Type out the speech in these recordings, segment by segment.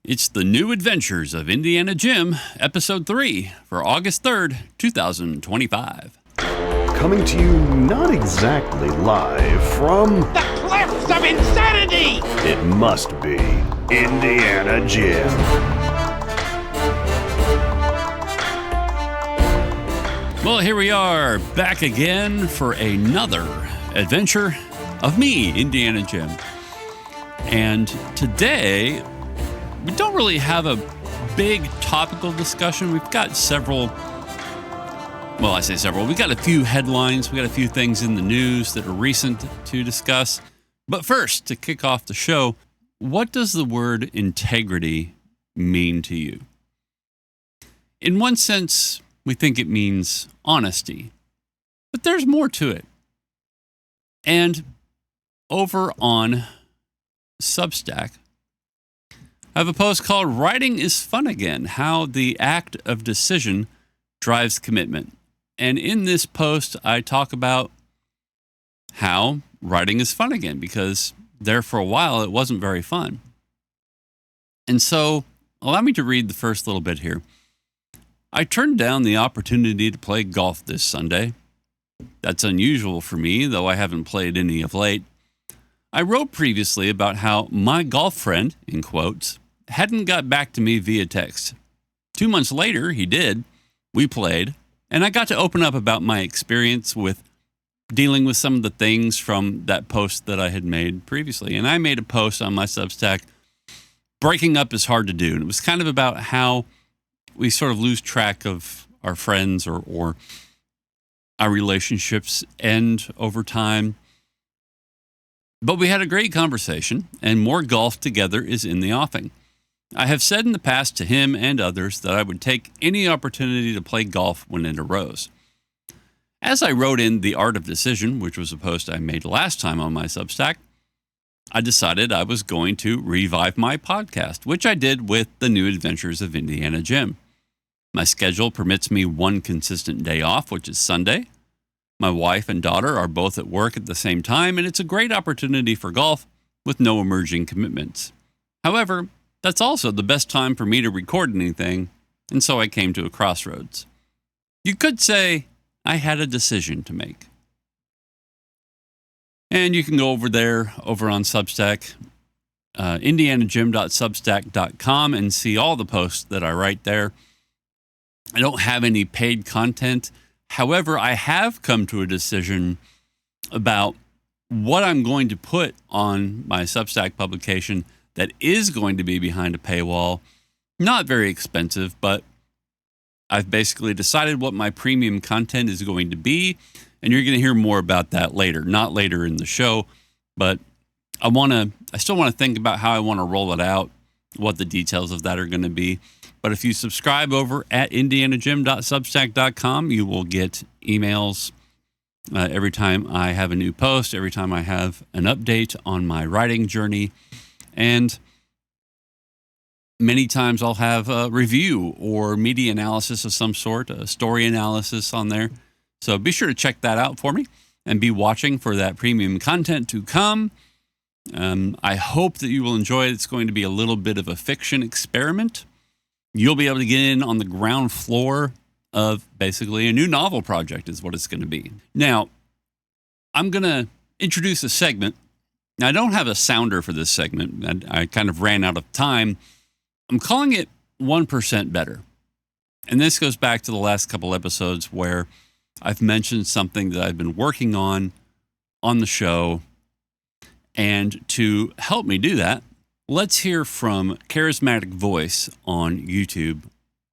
It's the New Adventures of Indiana Jim, Episode 3, for August 3rd, 2025. Coming to you not exactly live from the cliffs of insanity! It must be Indiana Jim. Well, here we are, back again for another adventure of me, Indiana Jim. And today, we don't really have a big topical discussion. We've got several, well, I say several. We've got a few headlines. We've got a few things in the news that are recent to discuss. But first, to kick off the show, what does the word integrity mean to you? In one sense, we think it means honesty, but there's more to it. And over on Substack, I have a post called Writing is Fun Again, How the Act of Decision Drives Commitment. And in this post, I talk about how writing is fun again, because there for a while, it wasn't very fun. And so, allow me to read the first little bit here. I turned down the opportunity to play golf this Sunday. That's unusual for me, though I haven't played any of late. I wrote previously about how my golf friend, in quotes, hadn't got back to me via text. 2 months later, he did. We played, and I got to open up about my experience with dealing with some of the things from that post that I had made previously. And I made a post on my Substack, breaking up is hard to do. And it was kind of about how we sort of lose track of our friends or our relationships end over time. But we had a great conversation, and more golf together is in the offing. I have said in the past to him and others that I would take any opportunity to play golf when it arose. As I wrote in The Art of Decision, which was a post I made last time on my Substack, I decided I was going to revive my podcast, which I did with The New Adventures of Indiana Jim. My schedule permits me one consistent day off, which is Sunday. My wife and daughter are both at work at the same time, and it's a great opportunity for golf with no emerging commitments. However, that's also the best time for me to record anything, and so I came to a crossroads. You could say I had a decision to make. And you can go over on Substack, indianajim.substack.com, and see all the posts that I write there. I don't have any paid content. However, I have come to a decision about what I'm going to put on my Substack publication that is going to be behind a paywall. Not very expensive, but I've basically decided what my premium content is going to be, and you're going to hear more about that later. Not later in the show, but I still want to think about how I want to roll it out, what the details of that are going to be. But if you subscribe over at indianajim.substack.com, you will get emails every time I have a new post, every time I have an update on my writing journey. And many times I'll have a review or media analysis of some sort, a story analysis on there. So be sure to check that out for me and be watching for that premium content to come. I hope that you will enjoy it. It's going to be a little bit of a fiction experiment. You'll be able to get in on the ground floor of basically a new novel project is what it's going to be. Now, I'm going to introduce a segment. Now, I don't have a sounder for this segment. I kind of ran out of time. I'm calling it 1% Better. And this goes back to the last couple episodes where I've mentioned something that I've been working on the show. And to help me do that, let's hear from Charismatic Voice on YouTube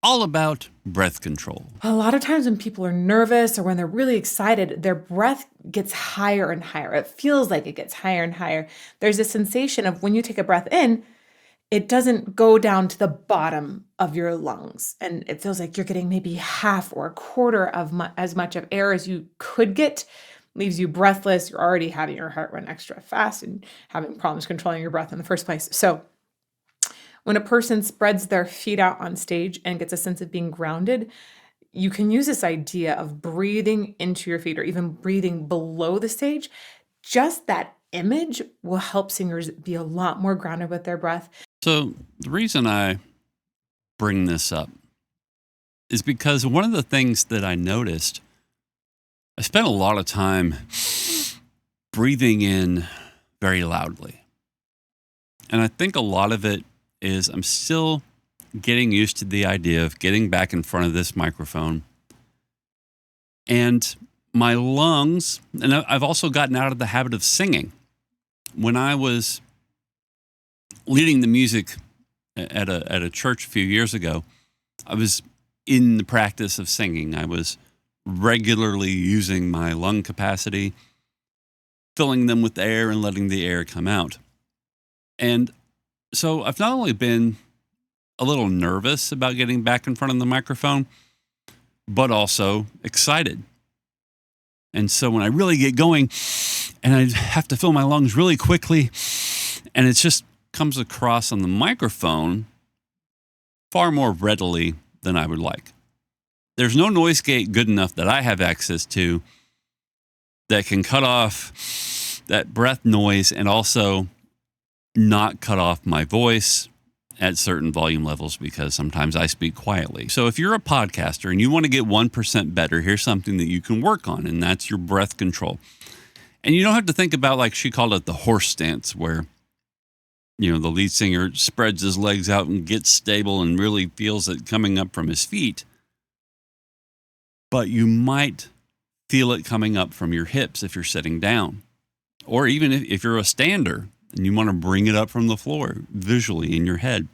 all about breath control. A lot of times when people are nervous or when they're really excited, their breath gets higher and higher. It feels like it gets higher and higher. There's a sensation of when you take a breath in, it doesn't go down to the bottom of your lungs. And it feels like you're getting maybe half or a quarter of as much of air as you could get. Leaves you breathless. You're already having your heart run extra fast and having problems controlling your breath in the first place. So when a person spreads their feet out on stage and gets a sense of being grounded, you can use this idea of breathing into your feet or even breathing below the stage. Just that image will help singers be a lot more grounded with their breath. So the reason I bring this up is because one of the things that I noticed, I spent a lot of time breathing in very loudly. And I think a lot of it is I'm still getting used to the idea of getting back in front of this microphone. And my lungs, and I've also gotten out of the habit of singing. When I was leading the music at a church a few years ago, I was in the practice of singing. I was regularly using my lung capacity, filling them with air and letting the air come out. And so I've not only been a little nervous about getting back in front of the microphone, but also excited. And so when I really get going and I have to fill my lungs really quickly, and it just comes across on the microphone far more readily than I would like. There's no noise gate good enough that I have access to that can cut off that breath noise and also not cut off my voice at certain volume levels, because sometimes I speak quietly. So if you're a podcaster and you want to get 1% better, here's something that you can work on, and that's your breath control. And you don't have to think about, like she called it, the horse stance, where, you know, the lead singer spreads his legs out and gets stable and really feels it coming up from his feet. But you might feel it coming up from your hips if you're sitting down. Or even if you're a stander and you want to bring it up from the floor visually in your head.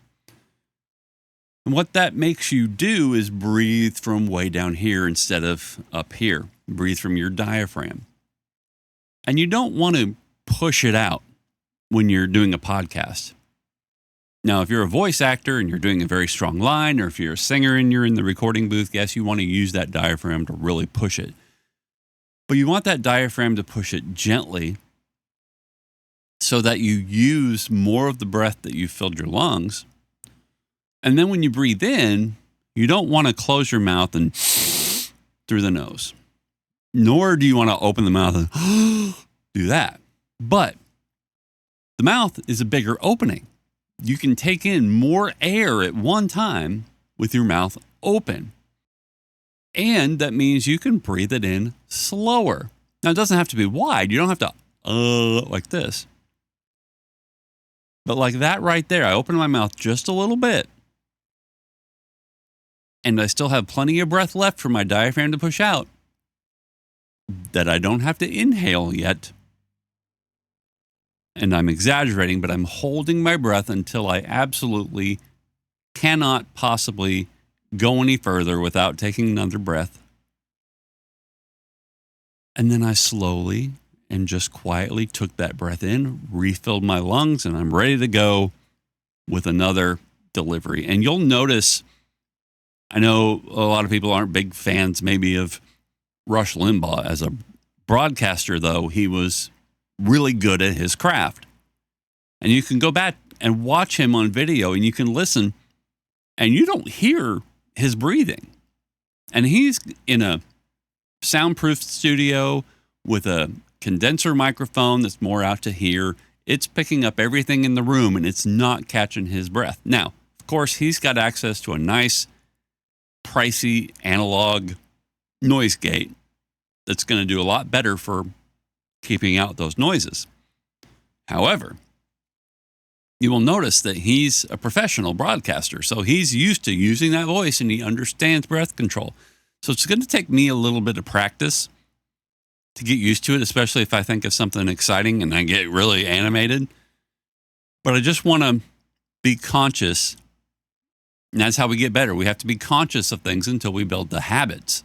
And what that makes you do is breathe from way down here instead of up here. Breathe from your diaphragm. And you don't want to push it out when you're doing a podcast. Now, if you're a voice actor and you're doing a very strong line, or if you're a singer and you're in the recording booth, yes, you want to use that diaphragm to really push it. But you want that diaphragm to push it gently so that you use more of the breath that you filled your lungs. And then when you breathe in, you don't want to close your mouth and through the nose. Nor do you want to open the mouth and do that. But the mouth is a bigger opening. You can take in more air at one time with your mouth open. And that means you can breathe it in slower. Now, it doesn't have to be wide. You don't have to, like this. But like that right there, I open my mouth just a little bit. And I still have plenty of breath left for my diaphragm to push out that I don't have to inhale yet. And I'm exaggerating, but I'm holding my breath until I absolutely cannot possibly go any further without taking another breath. And then I slowly and just quietly took that breath in, refilled my lungs, and I'm ready to go with another delivery. And you'll notice, I know a lot of people aren't big fans maybe of Rush Limbaugh as a broadcaster, though he was really good at his craft. And you can go back and watch him on video and you can listen and you don't hear his breathing. And he's in a soundproof studio with a condenser microphone that's more out to here. It's picking up everything in the room and it's not catching his breath. Now, of course, he's got access to a nice, pricey analog noise gate that's going to do a lot better for keeping out those noises. However, you will notice that he's a professional broadcaster, so he's used to using that voice and he understands breath control. So it's going to take me a little bit of practice to get used to it, especially if I think of something exciting and I get really animated. But I just want to be conscious, and that's how we get better. We have to be conscious of things until we build the habits.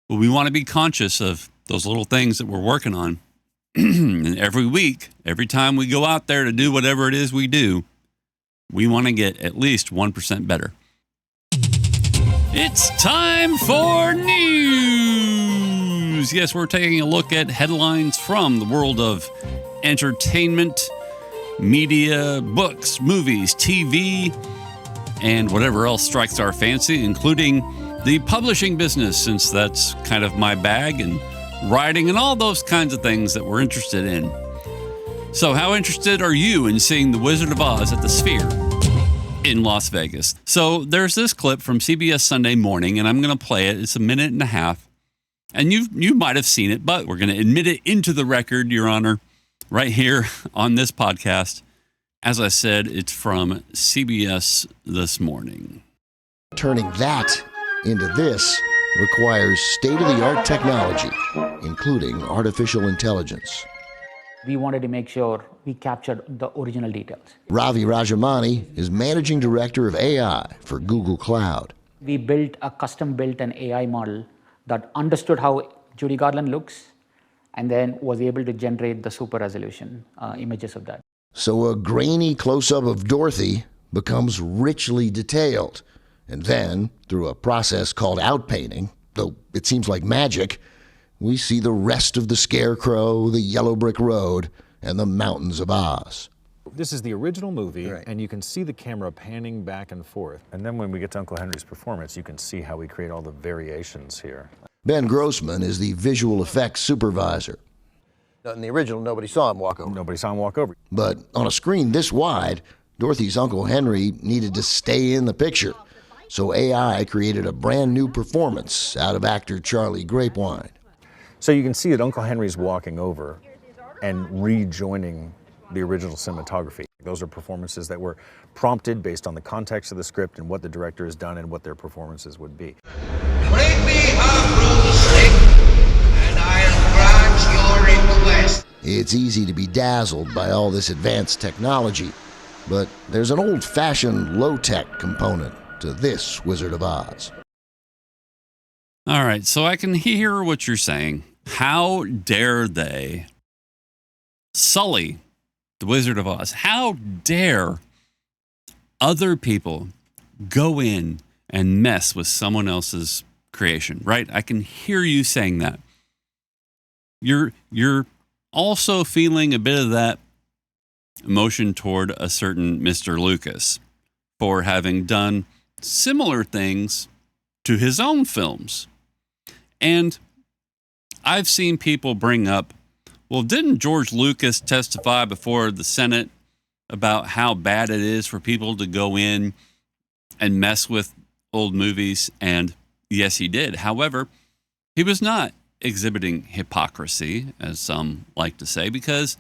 But we want to be conscious of those little things that we're working on. And every week, every time we go out there to do whatever it is we do, we want to get at least 1% better. It's time for news. Yes, we're taking a look at headlines from the world of entertainment, media, books, movies, TV, and whatever else strikes our fancy, including the publishing business, since that's kind of my bag, and writing and all those kinds of things that we're interested in. So how interested are you in seeing The Wizard of Oz at the Sphere? in Las Vegas. So there's this clip from CBS Sunday Morning, and I'm going to play it. It's a minute and a half. And you might have seen it, but we're going to admit it into the record, Your Honor, right here on this podcast. As I said, it's from CBS This Morning. Turning that into this requires state-of-the-art technology, including artificial intelligence. We wanted to make sure we captured the original details. Ravi Rajamani is managing director of AI for Google Cloud. We built a custom-built an AI model that understood how Judy Garland looks and then was able to generate the super resolution images of that. So a grainy close-up of Dorothy becomes richly detailed. And then, through a process called outpainting, though it seems like magic, we see the rest of the Scarecrow, the Yellow Brick Road, and the Mountains of Oz. This is the original movie, Right. and you can see the camera panning back and forth. And then when we get to Uncle Henry's performance, you can see how we create all the variations here. Ben Grossman is the visual effects supervisor. In the original, nobody saw him walk over. Nobody saw him walk over. But on a screen this wide, Dorothy's Uncle Henry needed to stay in the picture. So AI created a brand new performance out of actor Charlie Grapewine. So you can see that Uncle Henry's walking over and rejoining the original cinematography. Those are performances that were prompted based on the context of the script and what the director has done and what their performances would be. Bring me a broomstick, and I'll grant your request. It's easy to be dazzled by all this advanced technology, but there's an old-fashioned low-tech component to this Wizard of Oz. All right, so I can hear what you're saying. How dare they sully the Wizard of Oz? How dare other people go in and mess with someone else's creation, right? I can hear you saying that. You're also feeling a bit of that emotion toward a certain Mr. Lucas for having done similar things to his own films. And I've seen people bring up, well, didn't George Lucas testify before the Senate about how bad it is for people to go in and mess with old movies? And yes, he did. However, he was not exhibiting hypocrisy, as some like to say, because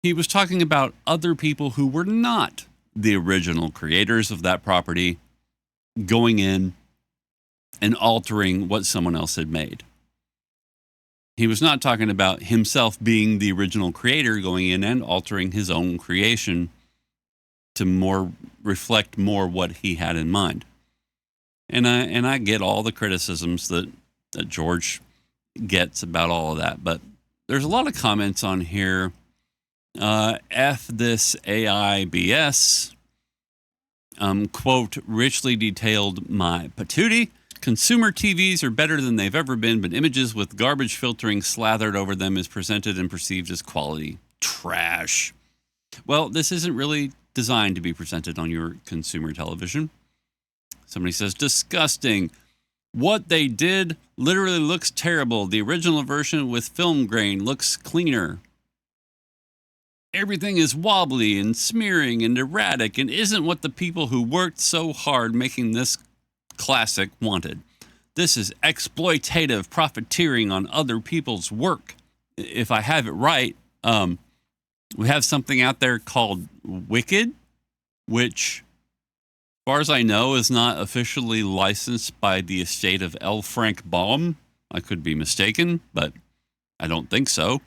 he was talking about other people who were not the original creators of that property going in and altering what someone else had made. He was not talking about himself being the original creator going in and altering his own creation to more reflect more what he had in mind. And I get all the criticisms that George gets about all of that, but there's a lot of comments on here. F this AI BS. Quote, richly detailed my patootie. Consumer TVs are better than they've ever been, but images with garbage filtering slathered over them is presented and perceived as quality trash. Well, this isn't really designed to be presented on your consumer television. Somebody says, disgusting. What they did literally looks terrible. The original version with film grain looks cleaner. Everything is wobbly and smearing and erratic and isn't what the people who worked so hard making this classic wanted. This is exploitative profiteering on other people's work. If I have it right, we have something out there called Wicked, which, as far as I know, is not officially licensed by the estate of L. Frank Baum. I could be mistaken, but I don't think so.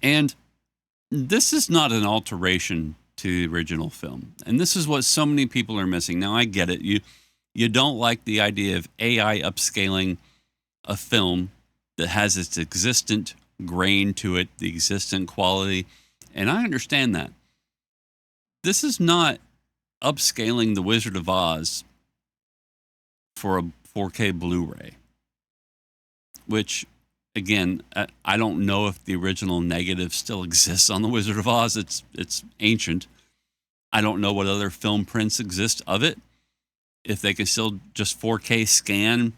And this is not an alteration to the original film. And this is what so many people are missing. Now, I get it. You don't like the idea of AI upscaling a film that has its existent grain to it, the existent quality. And I understand that. This is not upscaling The Wizard of Oz for a 4K Blu-ray, which, again, I don't know if the original negative still exists on The Wizard of Oz. It's ancient. I don't know what other film prints exist of it. If they can still just 4K scan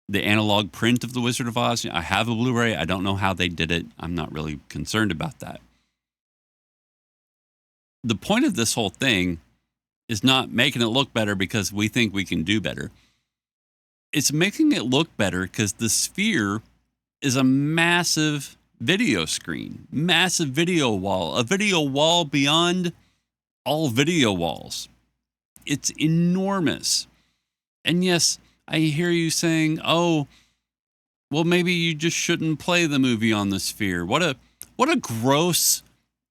the analog print of The Wizard of Oz. I have a Blu-ray. I don't know how they did it. I'm not really concerned about that. the point of this whole thing is not making it look better because we think we can do better. It's making it look better because the Sphere is a massive video screen, massive video wall, a video wall beyond all video walls. It's enormous. And yes, I hear you saying, oh, well, maybe you just shouldn't play the movie on the Sphere. What a gross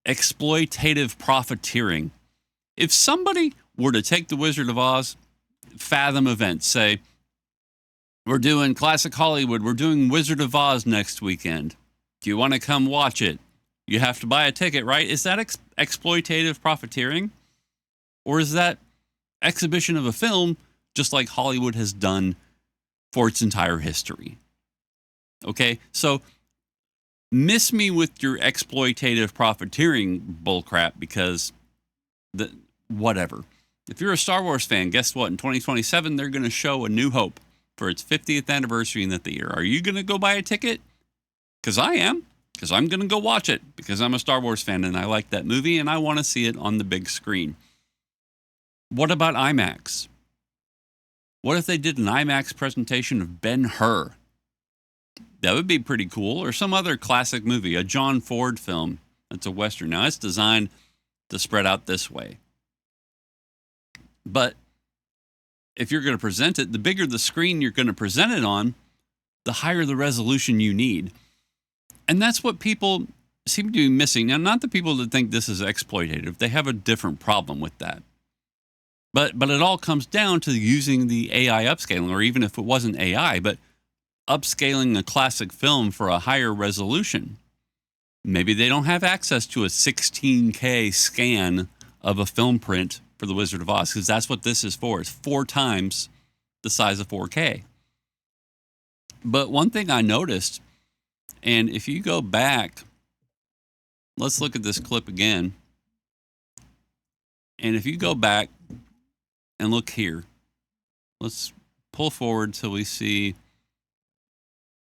exploitative profiteering. If somebody were to take the Wizard of Oz Fathom event, say, we're doing Classic Hollywood, we're doing Wizard of Oz next weekend. Do you want to come watch it? You have to buy a ticket, right? Is that exploitative profiteering? Or is that exhibition of a film just like Hollywood has done for its entire history? Okay, so miss me with your exploitative profiteering bullcrap because whatever. If you're a Star Wars fan, guess what? In 2027, they're going to show A New Hope for its 50th anniversary in the theater. Are you going to go buy a ticket? Because I am. Because I'm going to go watch it. Because I'm a Star Wars fan and I like that movie and I want to see it on the big screen. What about IMAX? What if they did an IMAX presentation of Ben-Hur? That would be pretty cool. Or some other classic movie, a John Ford film. That's a Western. Now, it's designed to spread out this way. But if you're going to present it, the bigger the screen you're going to present it on, the higher the resolution you need. And that's what people seem to be missing. Now, not the people that think this is exploitative. They have a different problem with that. But it all comes down to using the AI upscaling, or even if it wasn't AI, but upscaling a classic film for a higher resolution. Maybe they don't have access to a 16K scan of a film print for The Wizard of Oz, because that's what this is for. It's 4 times the size of 4K. But one thing I noticed, and if you go back, let's look at this clip again. And if you go back and look here, let's pull forward till we see.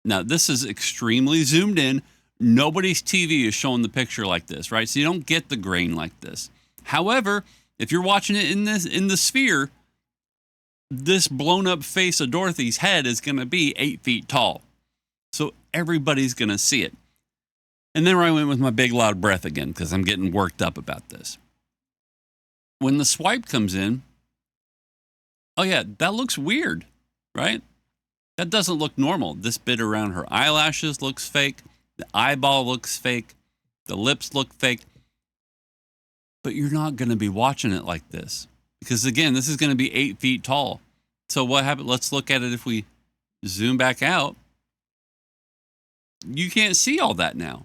Now, this is extremely zoomed in. Nobody's TV is showing the picture like this, right? So you don't get the grain like this. However, if you're watching it in the Sphere, this blown up face of Dorothy's head is going to be 8 feet tall. So everybody's going to see it. And then I went with my big loud breath again because I'm getting worked up about this. When the swipe comes in, oh yeah, that looks weird, right? That doesn't look normal. This bit around her eyelashes looks fake. The eyeball looks fake. The lips look fake. But you're not going to be watching it like this. Because again, this is going to be 8 feet tall. So what happened? Let's look at it if we zoom back out. You can't see all that now.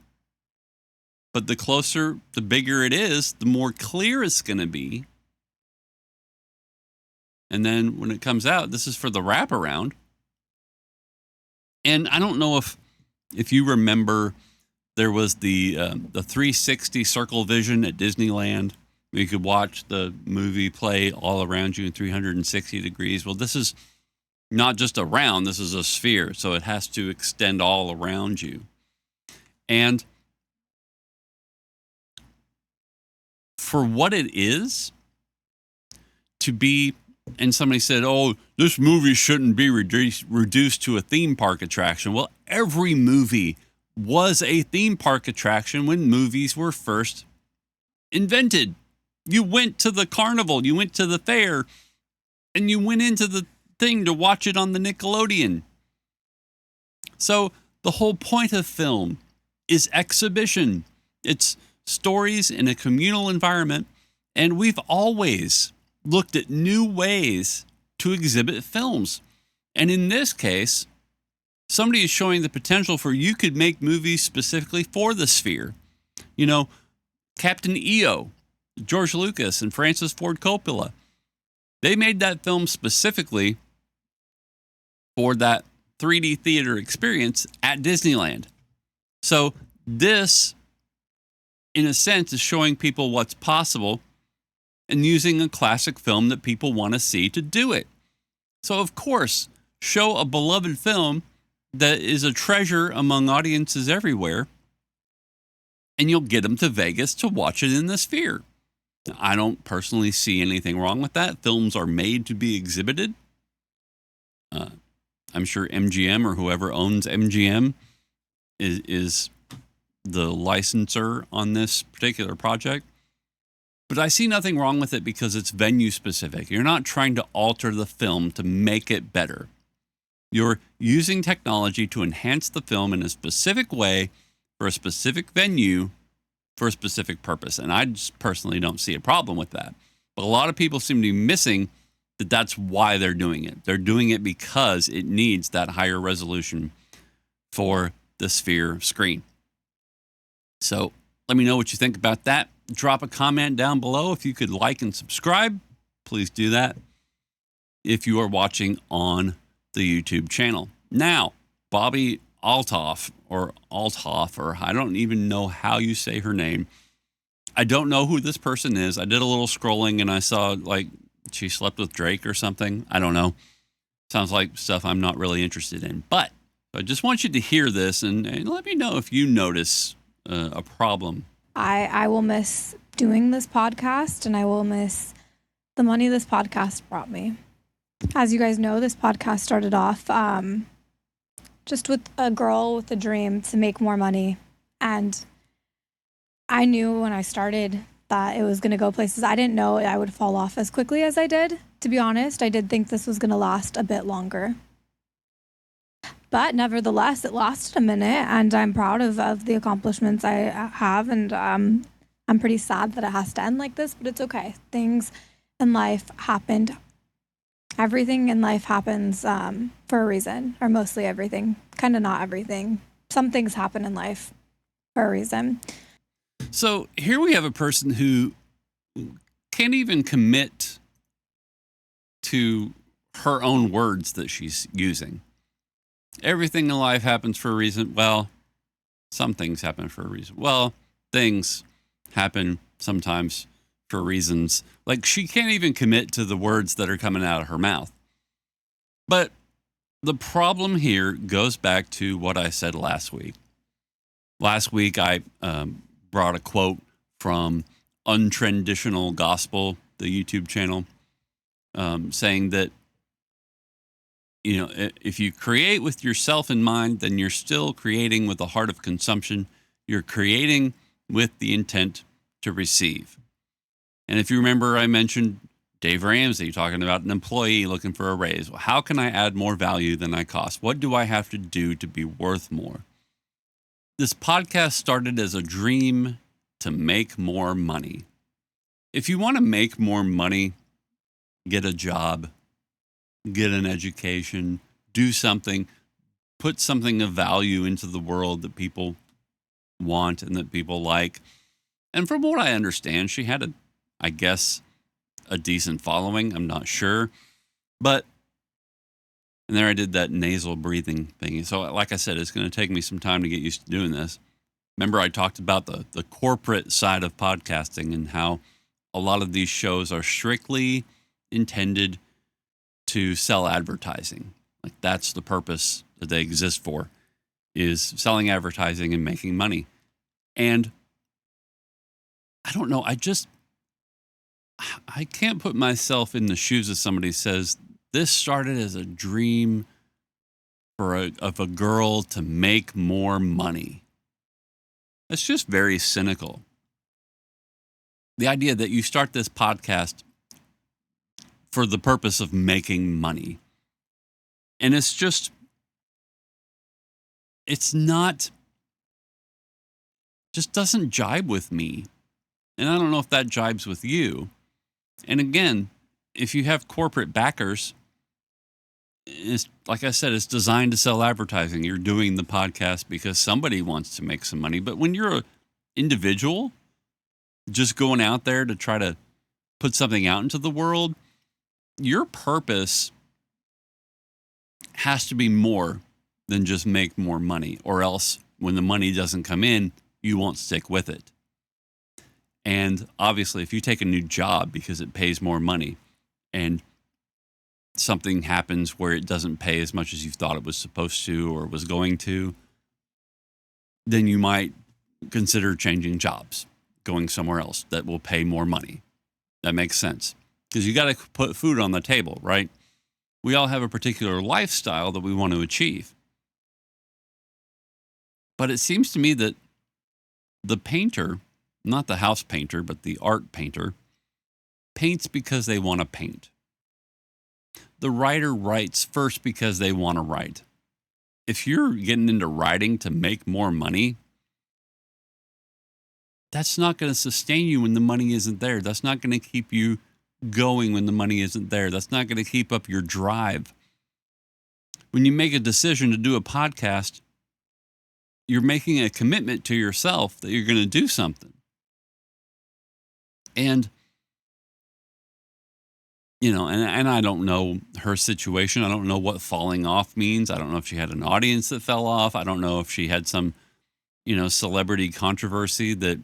But the closer, the bigger it is, the more clear it's going to be. And then when it comes out, this is for the wraparound. And I don't know if you remember, there was the 360 circle vision at Disneyland. You could watch the movie play all around you in 360 degrees. Well, this is not just a round, this is a sphere. So it has to extend all around you. And for what it is to be, and somebody said, oh, this movie shouldn't be reduced to a theme park attraction. Well, every movie was a theme park attraction when movies were first invented. You went to the carnival, you went to the fair, and you went into the thing to watch it on the Nickelodeon. So the whole point of film is exhibition. It's stories in a communal environment, and we've always looked at new ways to exhibit films. And in this case, somebody is showing the potential for you could make movies specifically for the Sphere. You know, Captain EO, George Lucas and Francis Ford Coppola, they made that film specifically for that 3D theater experience at Disneyland. So this, in a sense, is showing people what's possible and using a classic film that people want to see to do it. So, of course, show a beloved film that is a treasure among audiences everywhere, and you'll get them to Vegas to watch it in the Sphere. I don't personally see anything wrong with that. Films are made to be exhibited. I'm sure MGM or whoever owns MGM is the licensor on this particular project. But I see nothing wrong with it because it's venue specific. You're not trying to alter the film to make it better. You're using technology to enhance the film in a specific way for a specific venue for a specific purpose. And I just personally don't see a problem with that. But a lot of people seem to be missing that that's why they're doing it. They're doing it because it needs that higher resolution for the Sphere screen. So let me know what you think about that. Drop a comment down below. If you could like and subscribe, please do that if you are watching on the YouTube channel. Now, Bobbi Althoff, or I don't even know how you say her name. I don't know who this person is. I did a little scrolling and I saw like she slept with Drake or something. I don't know. Sounds like stuff I'm not really interested in. But I just want you to hear this and let me know if you notice a problem. I will miss doing this podcast, and I will miss the money this podcast brought me. As you guys know, this podcast started off just with a girl with a dream to make more money. And I knew when I started that it was going to go places. I didn't know I would fall off as quickly as I did. To be honest, I did think this was going to last a bit longer. But nevertheless, it lasted a minute, and I'm proud of the accomplishments I have. And I'm pretty sad that it has to end like this, but it's okay. Things in life happened. Everything in life happens for a reason, or mostly everything. Kind of not everything. Some things happen in life for a reason. So here we have a person who can't even commit to her own words that she's using. Everything in life happens for a reason. Well, some things happen for a reason. Well, things happen sometimes for reasons. Like, she can't even commit to the words that are coming out of her mouth. But the problem here goes back to what I said last week. Last week, I brought a quote from Untraditional Gospel, the YouTube channel, saying that, you know, if you create with yourself in mind, then you're still creating with a heart of consumption. You're creating with the intent to receive. And if you remember, I mentioned Dave Ramsey talking about an employee looking for a raise. Well, how can I add more value than I cost? What do I have to do to be worth more? This podcast started as a dream to make more money. If you want to make more money, get a job, get an education, do something, put something of value into the world that people want and that people like. And from what I understand, she had I guess, a decent following. I'm not sure. But, and there I did that nasal breathing thing. So like I said, it's going to take me some time to get used to doing this. Remember, I talked about the corporate side of podcasting and how a lot of these shows are strictly intended to sell advertising. Like, that's the purpose that they exist for, is selling advertising and making money. And I don't know, I can't put myself in the shoes of somebody who says this started as a dream of a girl to make more money. That's just very cynical. The idea that you start this podcast for the purpose of making money. And it's not, just doesn't jibe with me. And I don't know if that jibes with you. And again, if you have corporate backers, it's, like I said, it's designed to sell advertising. You're doing the podcast because somebody wants to make some money. But when you're an individual, just going out there to try to put something out into the world, your purpose has to be more than just make more money, or else when the money doesn't come in, you won't stick with it. And obviously, if you take a new job because it pays more money and something happens where it doesn't pay as much as you thought it was supposed to or was going to, then you might consider changing jobs, going somewhere else that will pay more money. That makes sense. Because you got to put food on the table, right? We all have a particular lifestyle that we want to achieve. But it seems to me that the painter, not the house painter, but the art painter, paints because they want to paint. The writer writes first because they want to write. If you're getting into writing to make more money, that's not going to sustain you when the money isn't there. That's not going to keep you going when the money isn't there. That's not going to keep up your drive. When you make a decision to do a podcast, you're making a commitment to yourself that you're going to do something. And, and I don't know her situation. I don't know what falling off means. I don't know if she had an audience that fell off. I don't know if she had some, celebrity controversy that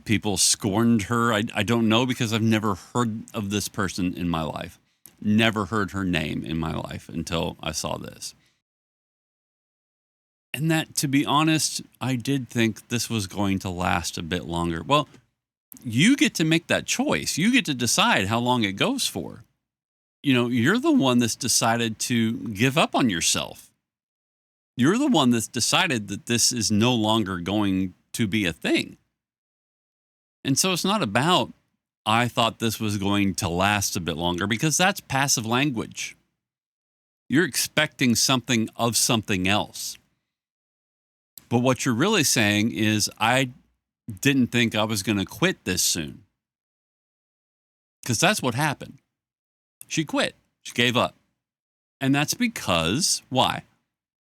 people scorned her. I don't know, because I've never heard of this person in my life. Never heard her name in my life until I saw this. And that, to be honest, I did think this was going to last a bit longer. Well, you get to make that choice. You get to decide how long it goes for. You're the one that's decided to give up on yourself. You're the one that's decided that this is no longer going to be a thing. And so it's not about, I thought this was going to last a bit longer, because that's passive language. You're expecting something of something else. But what you're really saying is, I didn't think I was going to quit this soon. Because that's what happened. She quit. She gave up. And that's because, why?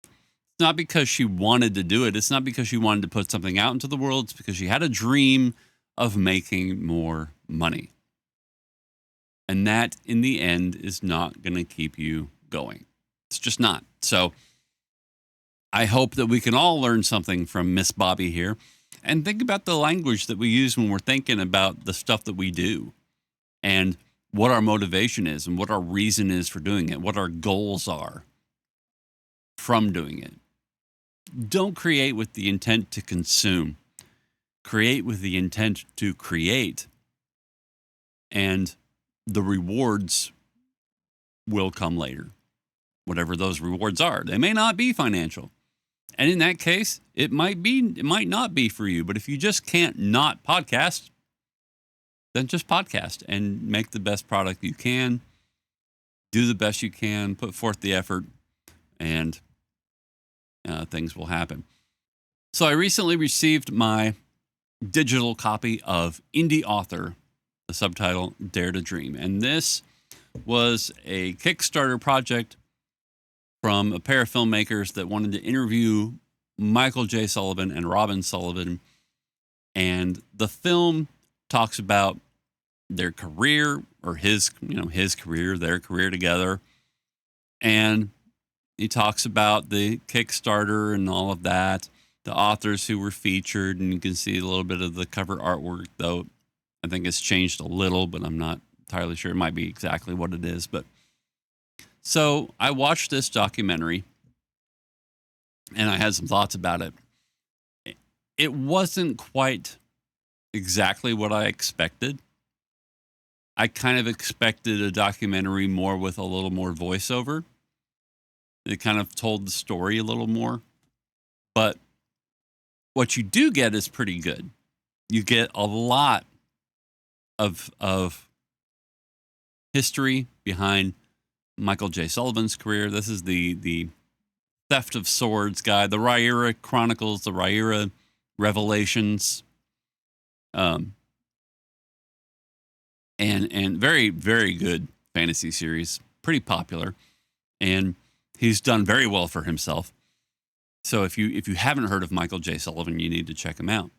It's not because she wanted to do it. It's not because she wanted to put something out into the world. It's because she had a dream of making more money. And that, in the end, is not going to keep you going. It's just not. So I hope that we can all learn something from Miss Bobbi here, and think about the language that we use when we're thinking about the stuff that we do, and what our motivation is, and what our reason is for doing it, what our goals are from doing it. Don't create with the intent to consume. Create with the intent to create, and the rewards will come later. Whatever those rewards are. They may not be financial. And in that case, it might not be for you. But if you just can't not podcast, then just podcast and make the best product you can. Do the best you can. Put forth the effort, and things will happen. So I recently received my digital copy of Indie Author, the subtitle Dare to Dream. And this was a Kickstarter project from a pair of filmmakers that wanted to interview Michael J. Sullivan and Robin Sullivan. And the film talks about their career, or his career, their career together. And he talks about the Kickstarter and all of that, the authors who were featured, and you can see a little bit of the cover artwork, though I think it's changed a little, but I'm not entirely sure. It might be exactly what it is, but so I watched this documentary, and I had some thoughts about it. It wasn't quite exactly what I expected. I kind of expected a documentary more with a little more voiceover. It kind of told the story a little more. But what you do get is pretty good. You get a lot of history behind Michael J. Sullivan's career. This is the Theft of Swords guy, the Rhaenyra Chronicles, the Rhaenyra Revelations, and very, very good fantasy series, pretty popular, and he's done very well for himself. So if you haven't heard of Michael J. Sullivan, you need to check him out.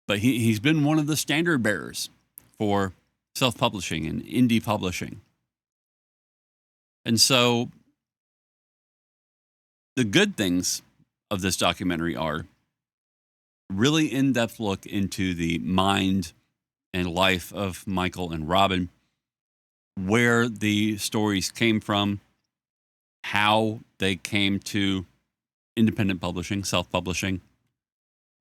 But he's been one of the standard bearers for self-publishing and indie publishing. And so the good things of this documentary are really in-depth look into the mind and life of Michael and Robin, where the stories came from, how they came to independent publishing, self-publishing,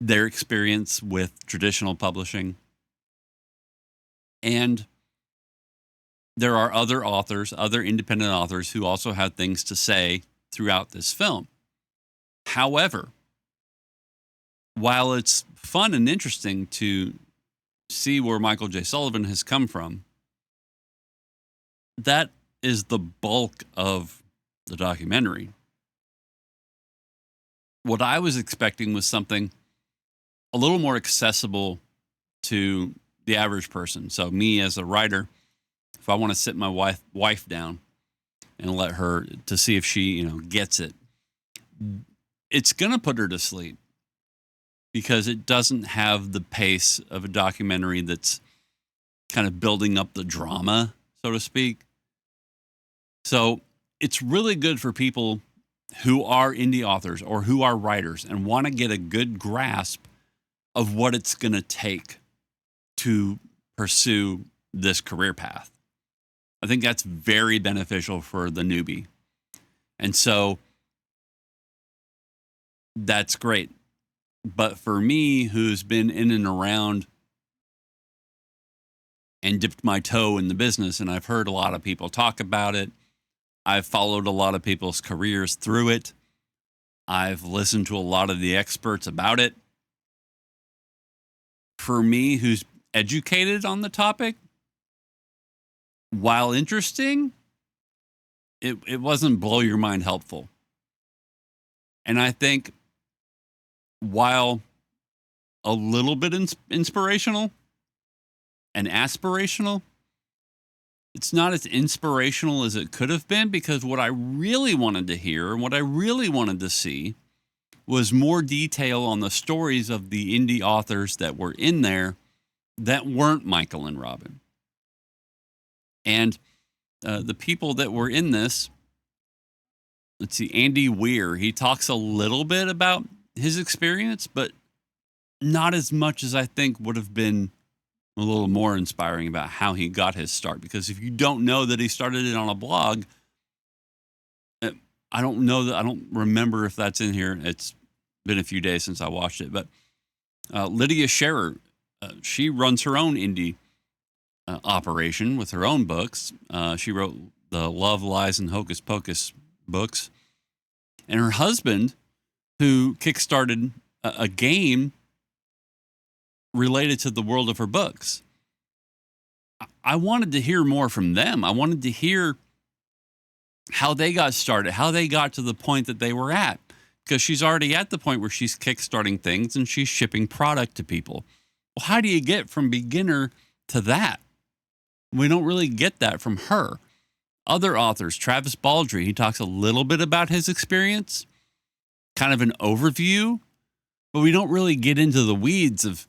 their experience with traditional publishing, And there are other authors, other independent authors who also have things to say throughout this film. However, while it's fun and interesting to see where Michael J. Sullivan has come from, that is the bulk of the documentary. What I was expecting was something a little more accessible to the average person. So me as a writer, if I want to sit my wife down and let her to see if she, gets it, it's going to put her to sleep because it doesn't have the pace of a documentary that's kind of building up the drama, so to speak. So it's really good for people who are indie authors or who are writers and want to get a good grasp of what it's going to take to pursue this career path. I think that's very beneficial for the newbie. And so that's great. But for me, who's been in and around and dipped my toe in the business, and I've heard a lot of people talk about it, I've followed a lot of people's careers through it, I've listened to a lot of the experts about it. For me, who's educated on the topic, while interesting, it wasn't blow your mind helpful. And I think while a little bit inspirational and aspirational, it's not as inspirational as it could have been, because what I really wanted to hear and what I really wanted to see was more detail on the stories of the indie authors that were in there that weren't Michael and Robin. And the people that were in this, let's see, Andy Weir, he talks a little bit about his experience, but not as much as I think would have been a little more inspiring about how he got his start. Because if you don't know that he started it on a blog, I don't remember if that's in here. It's been a few days since I watched it, but Lydia Scherer, she runs her own indie operation with her own books. She wrote the Love, Lies, and Hocus Pocus books. And her husband, who kickstarted a game related to the world of her books. I wanted to hear more from them. I wanted to hear how they got started, how they got to the point that they were at. Because she's already at the point where she's kickstarting things and she's shipping product to people. Well, how do you get from beginner to that? We don't really get that from her. Other authors, Travis Baldree, he talks a little bit about his experience, kind of an overview, but we don't really get into the weeds of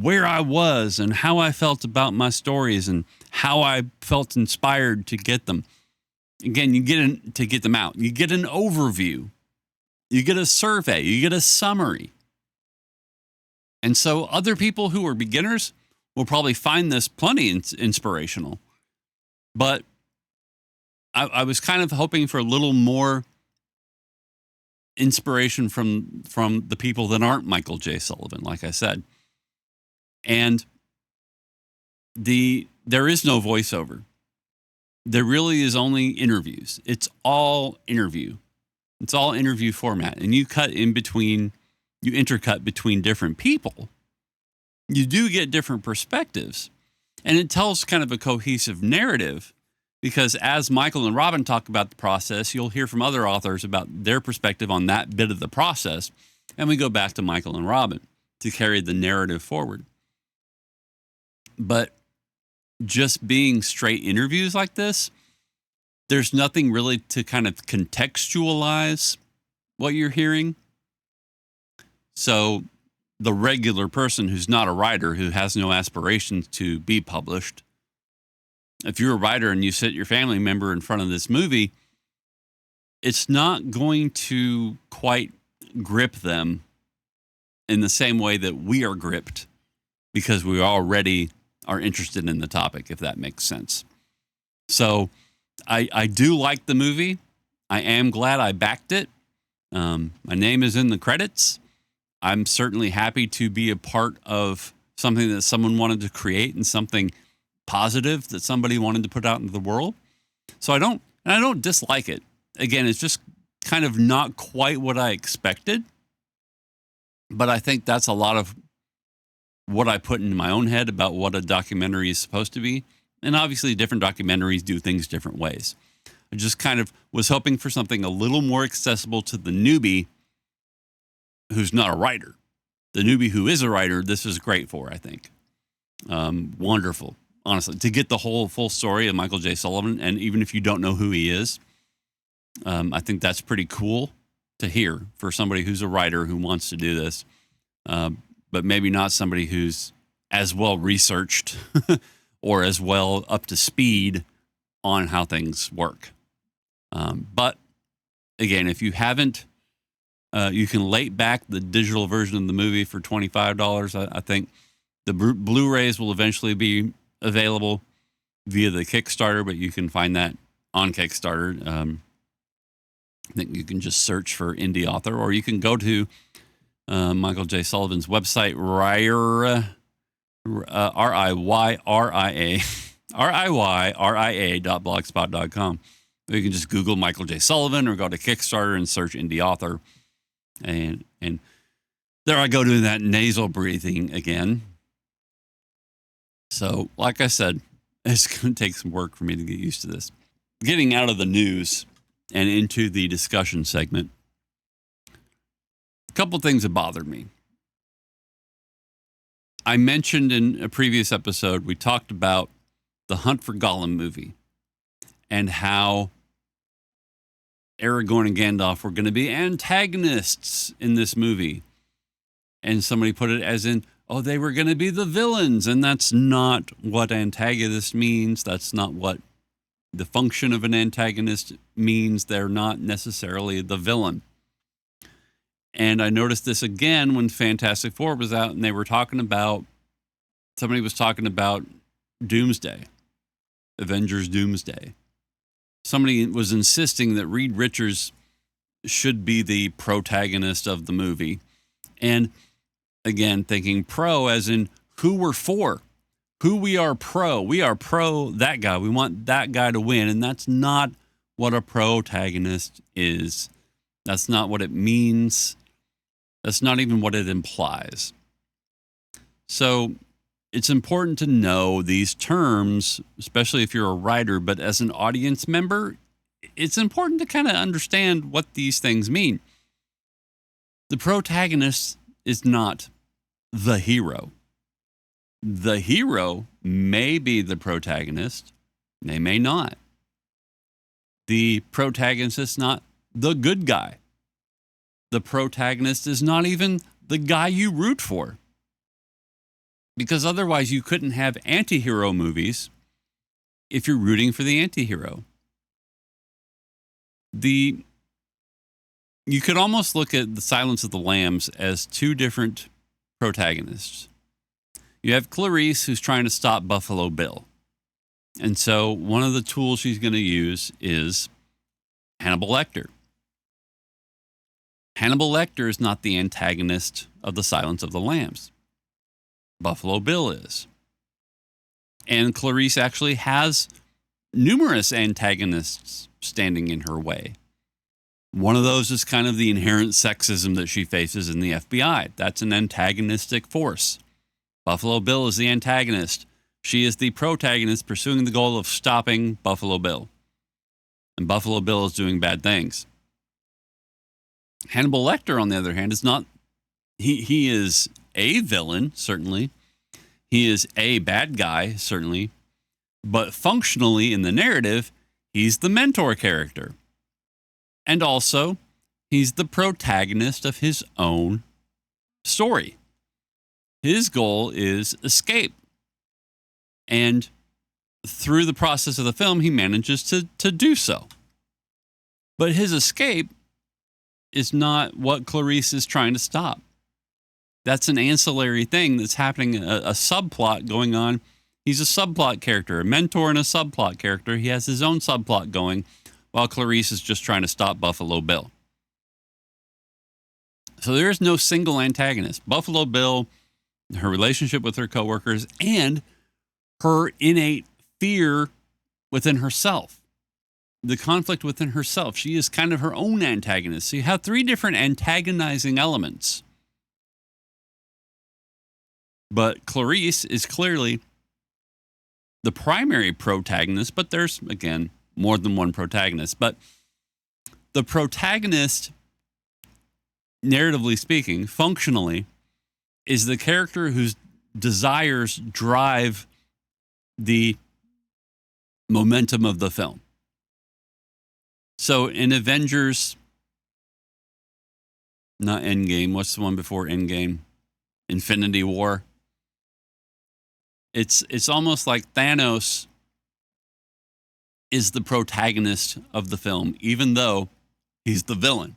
where I was and how I felt about my stories and how I felt inspired to get them. Again, you get to get them out. You get an overview. You get a survey. You get a summary. And so other people who are beginners will probably find this plenty inspirational. But I was kind of hoping for a little more inspiration from the people that aren't Michael J. Sullivan, like I said. And there is no voiceover. There really is only interviews. It's all interview. It's all interview format. And you intercut between different people. You do get different perspectives. And it tells kind of a cohesive narrative, because as Michael and Robin talk about the process, you'll hear from other authors about their perspective on that bit of the process. And we go back to Michael and Robin to carry the narrative forward. But just being straight interviews like this, there's nothing really to kind of contextualize what you're hearing. So the regular person who's not a writer, who has no aspirations to be published, if you're a writer and you sit your family member in front of this movie, it's not going to quite grip them in the same way that we are gripped, because we already are interested in the topic, if that makes sense. So I do like the movie. I am glad I backed it. My name is in the credits. I'm certainly happy to be a part of something that someone wanted to create and something positive that somebody wanted to put out into the world. So I don't dislike it. Again, it's just kind of not quite what I expected. But I think that's a lot of what I put in my own head about what a documentary is supposed to be. And obviously different documentaries do things different ways. I just kind of was hoping for something a little more accessible to the newbie who's not a writer. The newbie who is a writer, this is great for, I think. Wonderful, honestly, to get the whole full story of Michael J. Sullivan. And even if you don't know who he is, I think that's pretty cool to hear for somebody who's a writer who wants to do this, but maybe not somebody who's as well researched or as well up to speed on how things work. But again, if you haven't, you can late back the digital version of the movie for $25. I think the Blu-rays will eventually be available via the Kickstarter, but you can find that on Kickstarter. I think you can just search for indie author, or you can go to Michael J. Sullivan's website, RIYRIA.blogspot.com. You can just Google Michael J. Sullivan or go to Kickstarter and search indie author. And there I go doing that nasal breathing again. So, like I said, it's going to take some work for me to get used to this. Getting out of the news and into the discussion segment, a couple things that bothered me. I mentioned in a previous episode, we talked about the Hunt for Gollum movie and how Aragorn and Gandalf were going to be antagonists in this movie. And somebody put it as in, oh, they were going to be the villains. And that's not what antagonist means. That's not what the function of an antagonist means. They're not necessarily the villain. And I noticed this again when Fantastic Four was out and somebody was talking about Doomsday, Avengers Doomsday. Somebody was insisting that Reed Richards should be the protagonist of the movie. And again, thinking pro as in who we're for, who we are pro. We are pro that guy. We want that guy to win. And that's not what a protagonist is. That's not what it means. That's not even what it implies. So it's important to know these terms, especially if you're a writer, but as an audience member, it's important to kind of understand what these things mean. The protagonist is not the hero. The hero may be the protagonist. They may not. The protagonist is not the good guy. The protagonist is not even the guy you root for. Because otherwise you couldn't have anti-hero movies if you're rooting for the anti-hero. You could almost look at The Silence of the Lambs as two different protagonists. You have Clarice, who's trying to stop Buffalo Bill. And so one of the tools she's going to use is Hannibal Lecter. Hannibal Lecter is not the antagonist of The Silence of the Lambs. Buffalo Bill is. And Clarice actually has numerous antagonists standing in her way. One of those is kind of the inherent sexism that she faces in the FBI. That's an antagonistic force. Buffalo Bill is the antagonist. She is the protagonist pursuing the goal of stopping Buffalo Bill. And Buffalo Bill is doing bad things. Hannibal Lecter, on the other hand, is not... He is a villain, certainly. He is a bad guy, certainly. But functionally, in the narrative, he's the mentor character. And also, he's the protagonist of his own story. His goal is escape. And through the process of the film, he manages to do so. But his escape is not what Clarice is trying to stop. That's an ancillary thing that's happening, a subplot going on. He's a subplot character, a mentor and a subplot character. He has his own subplot going, while Clarice is just trying to stop Buffalo Bill. So there is no single antagonist. Buffalo Bill, her relationship with her coworkers, and her innate fear within herself, the conflict within herself. She is kind of her own antagonist. So you have three different antagonizing elements. But Clarice is clearly the primary protagonist, but there's, again, more than one protagonist. But the protagonist, narratively speaking, functionally, is the character whose desires drive the momentum of the film. So in Avengers, not Endgame, what's the one before Endgame? Infinity War. It's almost like Thanos is the protagonist of the film, even though he's the villain.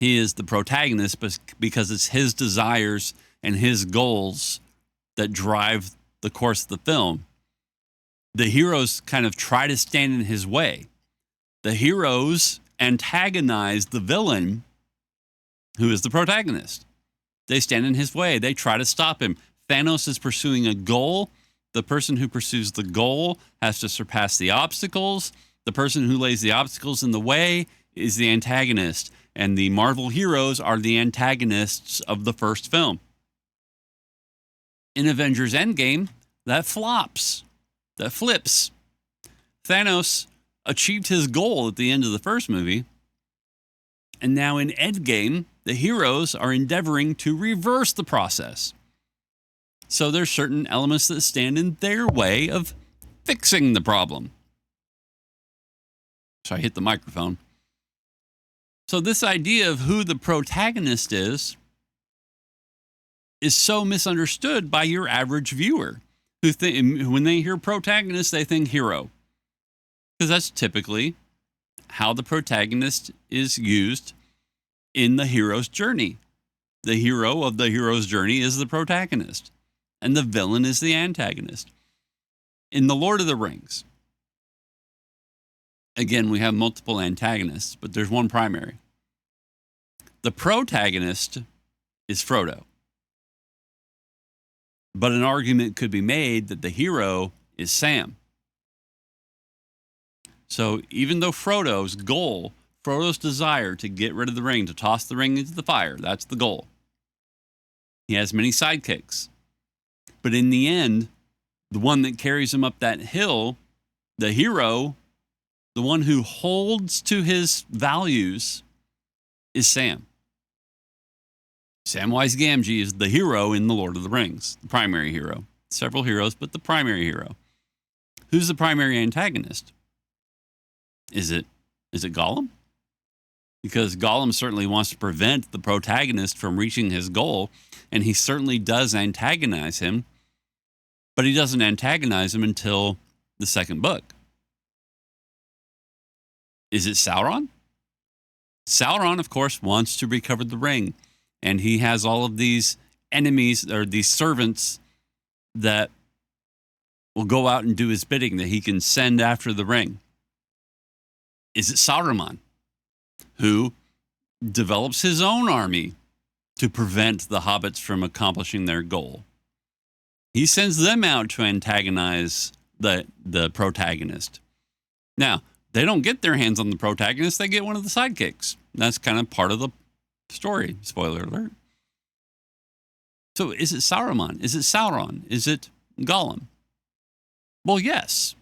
He is the protagonist because it's his desires and his goals that drive the course of the film. The heroes kind of try to stand in his way. The heroes antagonize the villain, who is the protagonist. They stand in his way. They try to stop him. Thanos is pursuing a goal. The person who pursues the goal has to surpass the obstacles. The person who lays the obstacles in the way is the antagonist. And the Marvel heroes are the antagonists of the first film. In Avengers Endgame, that flops. That flips. Thanos achieved his goal at the end of the first movie. And now in Endgame, the heroes are endeavoring to reverse the process. So there's certain elements that stand in their way of fixing the problem. So I hit the microphone. So this idea of who the protagonist is so misunderstood by your average viewer, who when they hear protagonist, they think hero. Because that's typically how the protagonist is used in the hero's journey. The hero of the hero's journey is the protagonist, and the villain is the antagonist. In The Lord of the Rings, again, we have multiple antagonists, but there's one primary. The protagonist is Frodo. But an argument could be made that the hero is Sam. So even though Frodo's goal, Frodo's desire to get rid of the ring, to toss the ring into the fire, that's the goal. He has many sidekicks. But in the end, the one that carries him up that hill, the hero, the one who holds to his values, is Sam. Samwise Gamgee is the hero in The Lord of the Rings, the primary hero. Several heroes, but the primary hero. Who's the primary antagonist? Is it Gollum? Because Gollum certainly wants to prevent the protagonist from reaching his goal, and he certainly does antagonize him, but he doesn't antagonize him until the second book. Is it Sauron? Sauron, of course, wants to recover the ring, and he has all of these enemies, or these servants, that will go out and do his bidding, that he can send after the ring. Is it Saruman, who develops his own army to prevent the hobbits from accomplishing their goal? He sends them out to antagonize the protagonist. Now, they don't get their hands on the protagonist, they get one of the sidekicks. That's kind of part of the story, spoiler alert. So is it Saruman? Is it Sauron? Is it Gollum? Well, yes.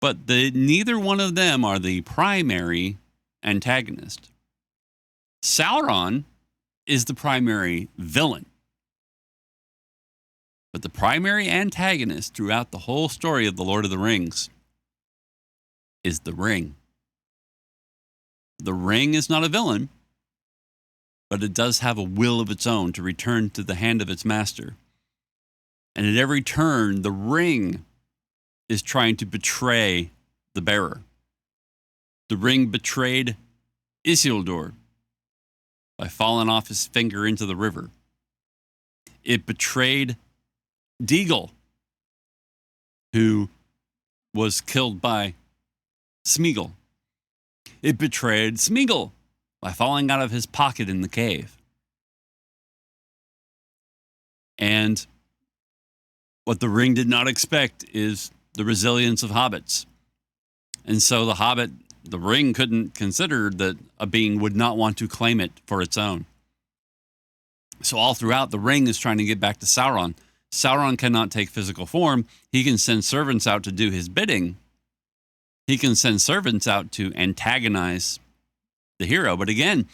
But neither one of them are the primary antagonist. Sauron is the primary villain. But the primary antagonist throughout the whole story of The Lord of the Rings is the ring. The ring is not a villain, but it does have a will of its own to return to the hand of its master. And at every turn, the ring is trying to betray the bearer. The ring betrayed Isildur by falling off his finger into the river. It betrayed Deagle, who was killed by Smeagol. It betrayed Smeagol by falling out of his pocket in the cave. And What the ring did not expect is the resilience of hobbits. And so the ring couldn't consider that a being would not want to claim it for its own. So all throughout, the ring is trying to get back to Sauron. Sauron cannot take physical form. He can send servants out to do his bidding. He can send servants out to antagonize the hero. But again,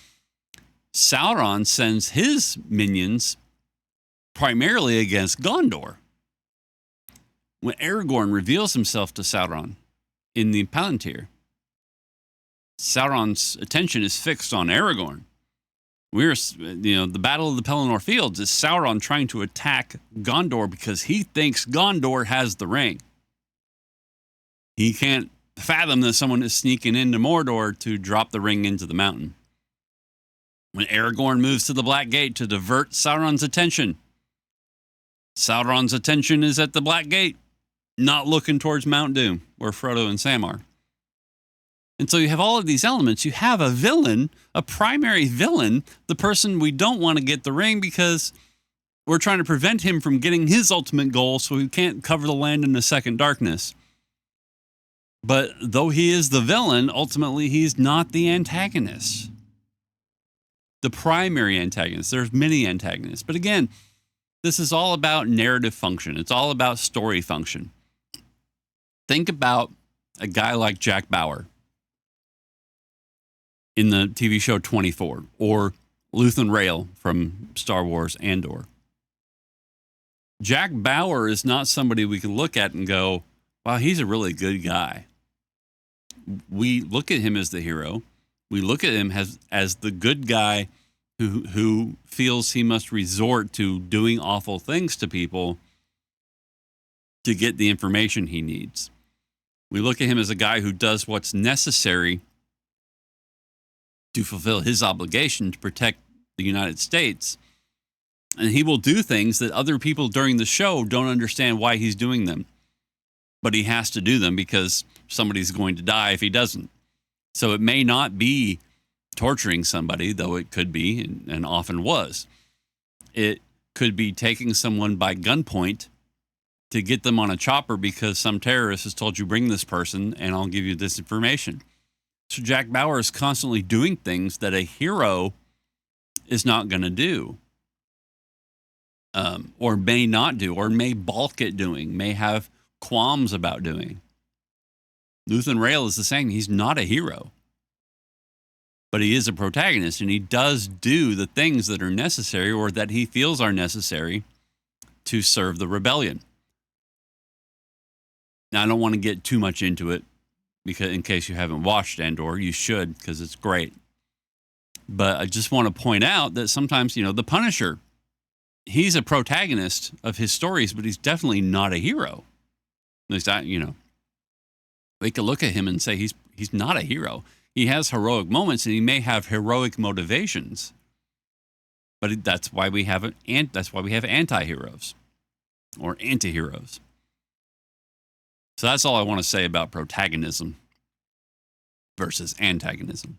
Sauron sends his minions primarily against Gondor. When Aragorn reveals himself to Sauron in the Palantir, Sauron's attention is fixed on Aragorn. The Battle of the Pelennor Fields is Sauron trying to attack Gondor because he thinks Gondor has the ring. He can't fathom that someone is sneaking into Mordor to drop the ring into the mountain. When Aragorn moves to the Black Gate to divert Sauron's attention is at the Black Gate, not looking towards Mount Doom, where Frodo and Sam are. And so you have all of these elements. You have a villain, a primary villain, the person we don't want to get the ring because we're trying to prevent him from getting his ultimate goal so he can't cover the land in a second darkness. But though he is the villain, ultimately he's not the antagonist. The primary antagonist. There's many antagonists. But again, this is all about narrative function. It's all about story function. Think about a guy like Jack Bauer in the TV show 24, or Luthen Rael from Star Wars Andor. Jack Bauer is not somebody we can look at and go, wow, he's a really good guy. We look at him as the hero. We look at him as the good guy who feels he must resort to doing awful things to people to get the information he needs. We look at him as a guy who does what's necessary to fulfill his obligation to protect the United States. And he will do things that other people during the show don't understand why he's doing them. But he has to do them because somebody's going to die if he doesn't. So it may not be torturing somebody, though it could be, and often was. It could be taking someone by gunpoint to get them on a chopper because some terrorist has told you, bring this person and I'll give you this information. So Jack Bauer is constantly doing things that a hero is not going to do, or may not do, or may balk at doing, may have qualms about doing. Luthen Rael is the same. He's not a hero, but he is a protagonist, and he does do the things that are necessary or that he feels are necessary to serve the rebellion. Now, I don't want to get too much into it, because in case you haven't watched Andor, you should, because it's great. But I just want to point out that sometimes, the Punisher, he's a protagonist of his stories, but he's definitely not a hero. At least we could look at him and say he's not a hero. He has heroic moments, and he may have heroic motivations. But that's why we have anti-heroes or anti-heroes. So that's all I want to say about protagonism versus antagonism.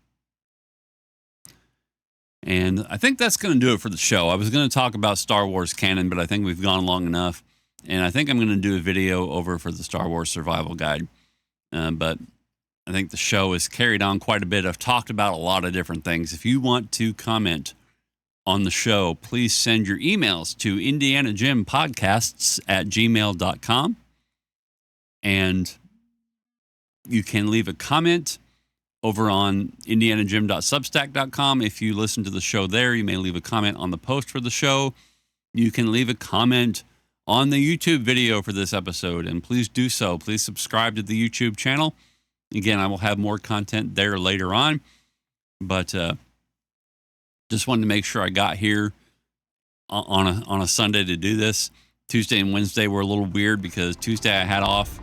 And I think that's going to do it for the show. I was going to talk about Star Wars canon, but I think we've gone long enough. And I think I'm going to do a video over for the Star Wars Survival Guide. But I think the show has carried on quite a bit. I've talked about a lot of different things. If you want to comment on the show, please send your emails to indianagympodcasts@gmail.com. And you can leave a comment over on indianagym.substack.com. If you listen to the show there, you may leave a comment on the post for the show. You can leave a comment on the YouTube video for this episode, and please do so. Please subscribe to the YouTube channel. Again, I will have more content there later on, but just wanted to make sure I got here on a Sunday to do this. Tuesday and Wednesday were a little weird because Tuesday I had off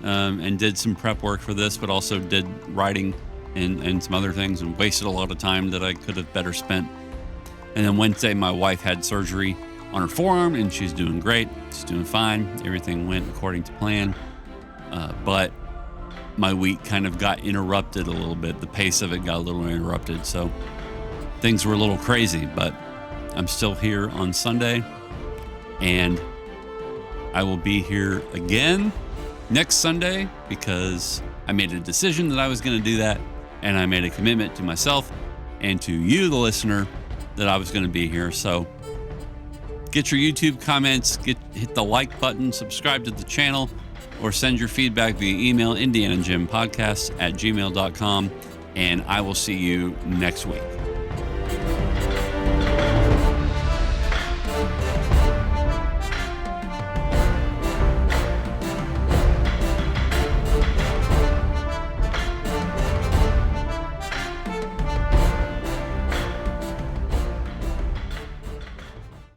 and did some prep work for this, but also did writing and some other things and wasted a lot of time that I could have better spent. And then Wednesday, my wife had surgery on her forearm, and she's doing great. She's doing fine. Everything went according to plan. But my week kind of got interrupted a little bit. The pace of it got a little interrupted. So things were a little crazy, but I'm still here on Sunday. And I will be here again next Sunday because I made a decision that I was going to do that, and I made a commitment to myself and to you, the listener, that I was going to be here. So get your YouTube comments, hit the like button, subscribe to the channel, or send your feedback via email, indianagympodcast@gmail.com, and I will see you next week.